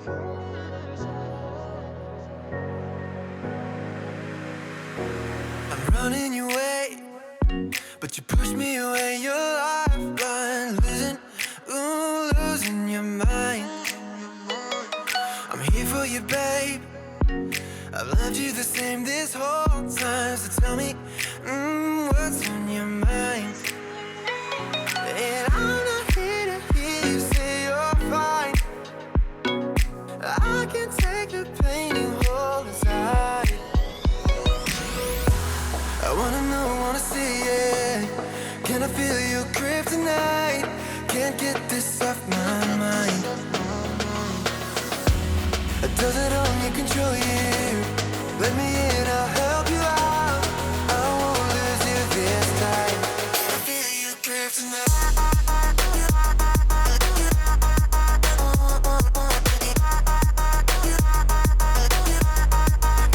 I'm running your way, but you push me away. Your lifeline, losing your mind. I'm here for you, babe. I've loved you the same this whole time. So tell me, what's on your mind? And I'm not here to hear you say you're fine. I can take the pain you hold inside. I wanna know, wanna see it. Can I feel your grip tonight? Can't get this off my mind. Does it only control you? Let me in, I'll help you out. I won't lose you this time. I feel your grip tonight.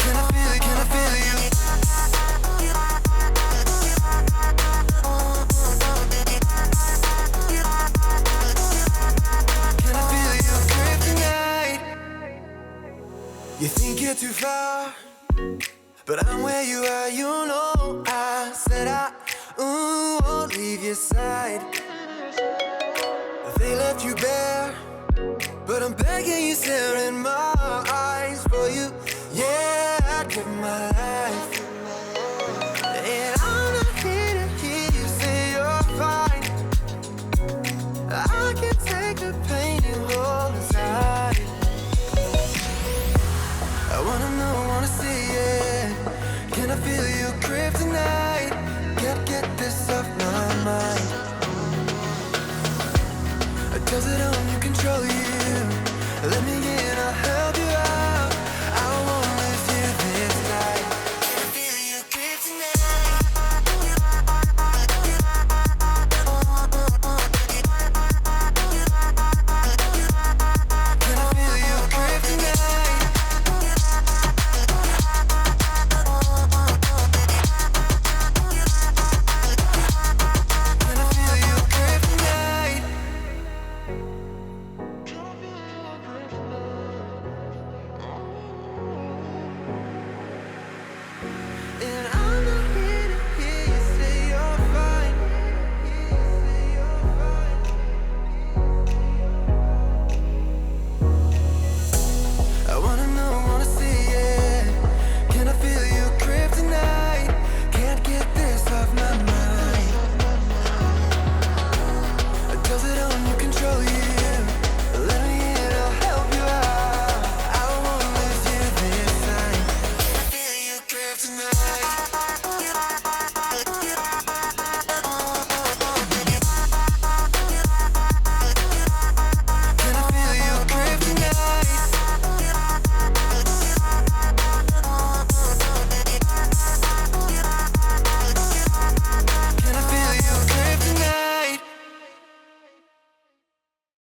Can I feel it? Can I feel you? Can I feel your grip tonight? You think you're too far, but I'm where you are, you know. I said I won't leave your side. They left you bare, but I'm begging you, stare in my eyes. For you, yeah, I'd give my life. And I'm not here to hear you say you're fine. I can take the pain you hold inside. I wanna know, wanna see it. Can I feel your grip tonight? Can't get this off my mind. Does it only control you? Let me